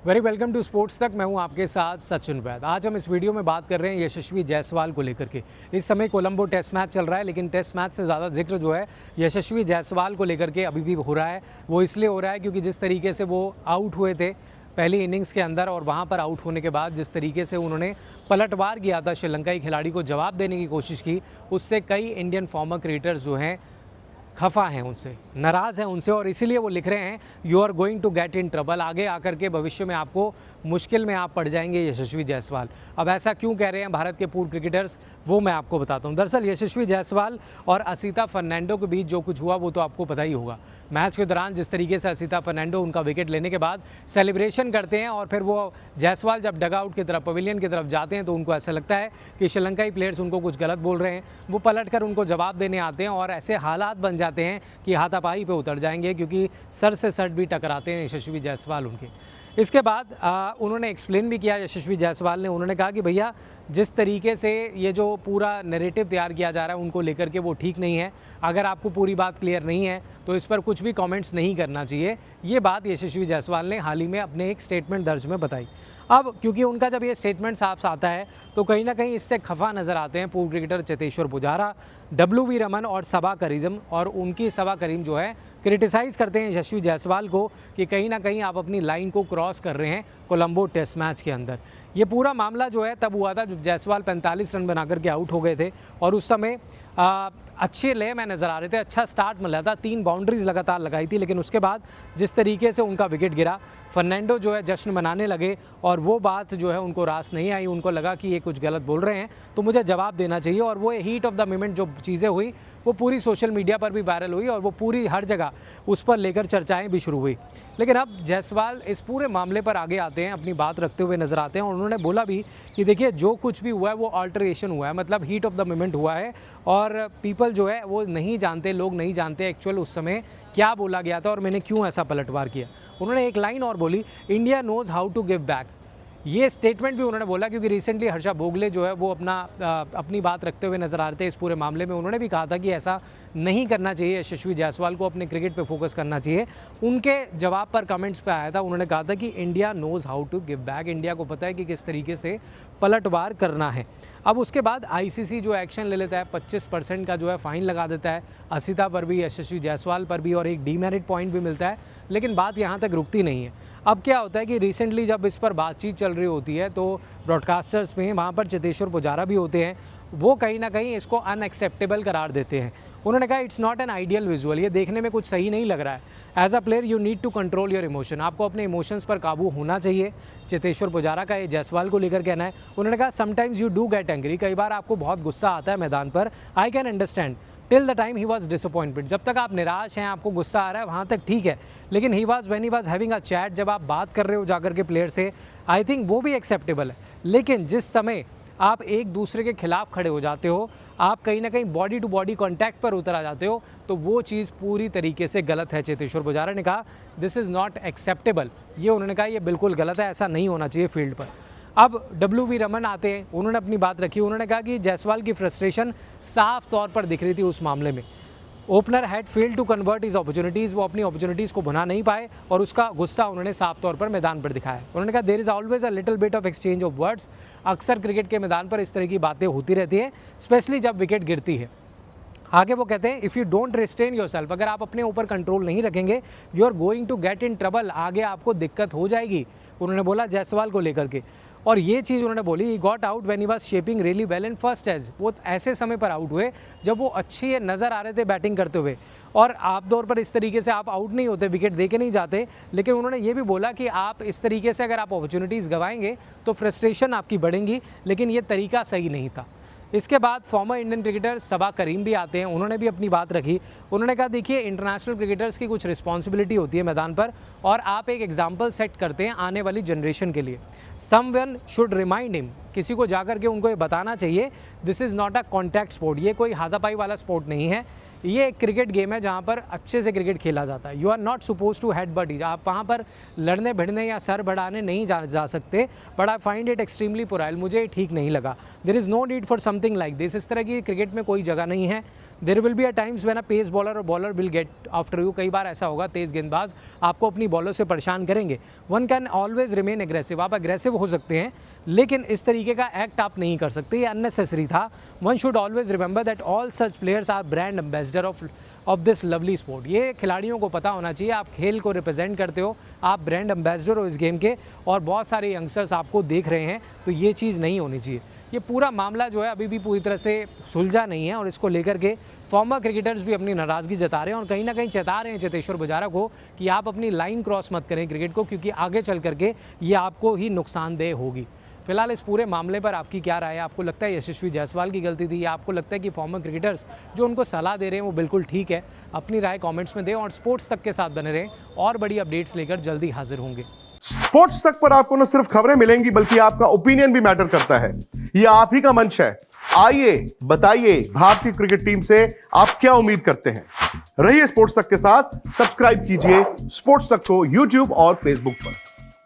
Very welcome to sports तक। मैं हूं आपके साथ सचिन वैद। आज हम इस वीडियो में बात कर रहे हैं यशस्वी जायसवाल को लेकर के। इस समय कोलंबो टेस्ट मैच चल रहा है, लेकिन टेस्ट मैच से ज़्यादा जिक्र जो है यशस्वी जायसवाल को लेकर के अभी भी हो रहा है। वो इसलिए हो रहा है क्योंकि जिस तरीके से वो आउट हुए थे पहली इनिंग्स के अंदर, और वहाँ पर आउट होने के बाद जिस तरीके से उन्होंने पलटवार किया था, श्रीलंकाई खिलाड़ी को जवाब देने की कोशिश की, उससे कई इंडियन फॉर्मर क्रिकेटर्स जो हैं खफा हैं, उनसे नाराज़ हैं उनसे, और इसीलिए वो लिख रहे हैं you are going to get in trouble. आगे आकर के भविष्य में आपको मुश्किल में आप पड़ जाएंगे यशस्वी जायसवाल। अब ऐसा क्यों कह रहे हैं भारत के पूर्व क्रिकेटर्स, वो मैं आपको बताता हूं। दरअसल यशस्वी जायसवाल और असिता फर्नांडो के बीच जो कुछ हुआ वो तो आपको पता ही होगा। मैच के दौरान जिस तरीके से असिता फर्नांडो उनका विकेट लेने के बाद सेलिब्रेशन करते हैं, और फिर वो जायसवाल जब डगआउट की तरफ, पवेलियन की तरफ जाते हैं, तो उनको ऐसा लगता है कि श्रीलंकाई प्लेयर्स उनको कुछ गलत बोल रहे हैं। वो पलट कर उनको जवाब देने आते हैं, और ऐसे हालात बन जाते हैं कि हाथापाई पे उतर जाएंगे, क्योंकि सर से सर भी टकराते हैं यशस्वी जायसवाल उनके। इसके बाद उन्होंने एक्सप्लेन भी किया यशस्वी जायसवाल ने। उन्होंने कहा कि भैया जिस तरीके से ये जो पूरा नैरेटिव तैयार किया जा रहा है उनको लेकर के, वो ठीक नहीं है। अगर आपको पूरी बात क्लियर नहीं है तो इस पर कुछ भी कमेंट्स नहीं करना चाहिए। ये बात यशस्वी जायसवाल ने हाल ही में अपने एक स्टेटमेंट दर्ज में बताई। अब क्योंकि उनका जब ये स्टेटमेंट साफ आता है तो कहीं ना कहीं इससे खफा नज़र आते हैं पूर्व क्रिकेटर चेतेश्वर पुजारा, WV रमन और सबा करीम। और उनकी सबा करीम जो है क्रिटिसाइज़ करते हैं यशस्वी जायसवाल को कि कहीं ना कहीं आप अपनी लाइन को क्रॉस कर रहे हैं कोलंबो टेस्ट मैच के अंदर। ये पूरा मामला जो है तब हुआ था जब जायसवाल 45 रन बना करके आउट हो गए थे, और उस समय अच्छे लय में नज़र आ रहे थे, अच्छा स्टार्ट मिल रहा था, 3 बाउंड्रीज लगातार लगाई थी। लेकिन उसके बाद जिस तरीके से उनका विकेट गिरा, फर्नांडो जो है जश्न मनाने लगे, और वो बात जो है उनको रास नहीं आई। उनको लगा कि ये कुछ गलत बोल रहे हैं तो मुझे जवाब देना चाहिए, और वो हीट ऑफ द मोमेंट जो चीज़ें हुई वो पूरी सोशल मीडिया पर भी वायरल हुई, और वो पूरी हर जगह उस पर लेकर चर्चाएं भी शुरू हुई। लेकिन अब जायसवाल इस पूरे मामले पर आगे आते हैं, अपनी बात रखते हुए नज़र आते हैं, और उन्होंने बोला भी कि देखिए जो कुछ भी हुआ है वो अल्टरेशन हुआ है, मतलब हीट ऑफ द मोमेंट हुआ है, और पीपल जो है वो नहीं जानते, लोग नहीं जानते एक्चुअल उस समय क्या बोला गया था और मैंने क्यों ऐसा पलटवार किया। उन्होंने एक लाइन और बोली, India knows how to give back. ये स्टेटमेंट भी उन्होंने बोला क्योंकि रिसेंटली हर्षा भोगले जो है वो अपनी बात रखते हुए नज़र आ रहे थे इस पूरे मामले में। उन्होंने भी कहा था कि ऐसा नहीं करना चाहिए, यशस्वी जायसवाल को अपने क्रिकेट पे फोकस करना चाहिए। उनके जवाब पर कमेंट्स पे आया था, उन्होंने कहा था कि India knows how to give back, India को पता है कि किस तरीके से पलटवार करना है। अब उसके बाद ICC जो एक्शन ले लेता है, 25% का जो है फ़ाइन लगा देता है असिता पर भी, यशस्वी जायसवाल पर भी, और एक डीमेरिट पॉइंट भी मिलता है। लेकिन बात यहाँ तक रुकती नहीं है। अब क्या होता है कि रिसेंटली जब इस पर बातचीत चल रही होती है तो ब्रॉडकास्टर्स में, वहाँ पर चेतेश्वर पुजारा भी होते हैं, वो कहीं ना कहीं इसको अनएक्सेप्टेबल करार देते हैं। उन्होंने कहा it's not an ideal visual, ये देखने में कुछ सही नहीं लग रहा है। As a player you need to control your emotion, आपको अपने इमोशंस पर काबू होना चाहिए। चेतेश्वर पुजारा का ये जायसवाल को लेकर कहना है। उन्होंने कहा sometimes you do get angry, कई बार आपको बहुत गुस्सा आता है मैदान पर, I can understand till the time he was disappointment, जब तक आप निराश हैं, आपको गुस्सा आ रहा है, वहाँ तक ठीक है। लेकिन he was having a chat, जब आप बात कर रहे हो जाकर के प्लेयर से, आई थिंक वो भी एक्सेप्टेबल है। लेकिन जिस समय आप एक दूसरे के खिलाफ खड़े हो जाते हो, आप कहीं ना कहीं बॉडी टू बॉडी कॉन्टैक्ट पर उतर आ जाते हो, तो वो चीज़ पूरी तरीके से गलत है। चेतेश्वर पुजारा ने कहा दिस इज़ नॉट एक्सेप्टेबल, ये उन्होंने कहा ये बिल्कुल गलत है, ऐसा नहीं होना चाहिए फील्ड पर। अब WV रमन आते हैं, उन्होंने अपनी बात रखी। उन्होंने कहा कि जायसवाल की फ्रस्ट्रेशन साफ तौर पर दिख रही थी उस मामले में। Opener had failed to convert his opportunities, वो अपनी अपॉर्चुनिटीज़ को भुना नहीं पाए, और उसका गुस्सा उन्होंने साफ तौर पर मैदान पर दिखाया। उन्होंने कहा there is always a little bit of exchange of words, अक्सर क्रिकेट के मैदान पर इस तरह की बातें होती रहती हैं, स्पेशली जब विकेट गिरती है। आगे वो कहते हैं if you don't restrain yourself, अगर आप अपने ऊपर कंट्रोल नहीं रखेंगे, you are going to get in trouble, आगे आपको दिक्कत हो जाएगी। उन्होंने बोला जायसवाल को लेकर के, और ये चीज़ उन्होंने बोली he got out when he was shaping really well in first edge, वो ऐसे समय पर आउट हुए जब वो अच्छे नज़र आ रहे थे बैटिंग करते हुए, और आप तौर पर इस तरीके से आप आउट नहीं होते, विकेट दे के नहीं जाते। लेकिन उन्होंने ये भी बोला कि आप इस तरीके से अगर आप अपॉर्चुनिटीज़ गंवाएंगे तो फ्रस्ट्रेशन आपकी बढ़ेंगी, लेकिन ये तरीका सही नहीं था। इसके बाद former Indian cricketer Saba Karim भी आते हैं, उन्होंने भी अपनी बात रखी। उन्होंने कहा देखिए इंटरनेशनल क्रिकेटर्स की कुछ रिस्पॉन्सिबिलिटी होती है मैदान पर, और आप एक एग्जाम्पल सेट करते हैं आने वाली जनरेशन के लिए। समवन शुड रिमाइंड हिम, किसी को जाकर के उनको ये बताना चाहिए this is not a contact sport, ये कोई हाथापाई वाला स्पोर्ट नहीं है, ये एक क्रिकेट गेम है जहाँ पर अच्छे से क्रिकेट खेला जाता है। You are not suppose to head butt, आप वहाँ पर लड़ने भिड़ने या सर बढ़ाने नहीं जा सकते। But I find it extremely puerile, मुझे ठीक नहीं लगा। There is no need for something like this, इस तरह की क्रिकेट में कोई जगह नहीं है। There will be a times when a pace bowler और bowler will get after you. कई बार ऐसा होगा तेज़ गेंदबाज आपको अपनी बॉलर से परेशान करेंगे। One can always remain aggressive, आप एग्रेसिव हो सकते हैं लेकिन इस तरीके का एक्ट आप नहीं कर सकते, ये अननेसेसरी था। One should always remember that all such players are brand ambassador of this lovely sport. ये खिलाड़ियों को पता होना चाहिए, आप खेल को रिप्रेजेंट करते हो, आप ब्रांड एम्बेसडर हो इस गेम के, और बहुत सारे यंगस्टर्स आपको देख रहे हैं, तो ये चीज़ नहीं होनी चाहिए। ये पूरा मामला जो है अभी भी पूरी तरह से सुलझा नहीं है और इसको लेकर के फॉर्मर क्रिकेटर्स भी अपनी नाराज़गी जता रहे हैं और कहीं ना कहीं चेता रहे हैं चेतेश्वर पुजारा को कि आप अपनी लाइन क्रॉस मत करें क्रिकेट को, क्योंकि आगे चल करके ये आपको ही नुकसानदेह होगी। फिलहाल इस पूरे मामले पर आपकी क्या राय है? आपको लगता है यशस्वी जायसवाल की गलती थी या आपको लगता है कि फॉर्मर क्रिकेटर्स जो उनको सलाह दे रहे हैं वो बिल्कुल ठीक है? अपनी राय कमेंट्स में दें और स्पोर्ट्स तक के साथ बने रहें और बड़ी अपडेट्स लेकर जल्दी हाजिर होंगे। स्पोर्ट्स तक पर आपको न सिर्फ खबरें मिलेंगी बल्कि आपका ओपिनियन भी मैटर करता है। ये आप ही का मंच है, आइए बताइए भारतीय क्रिकेट टीम से आप क्या उम्मीद करते हैं। रहिए स्पोर्ट्स तक के साथ, सब्सक्राइब कीजिए स्पोर्ट्स तक को यूट्यूब और फेसबुक पर।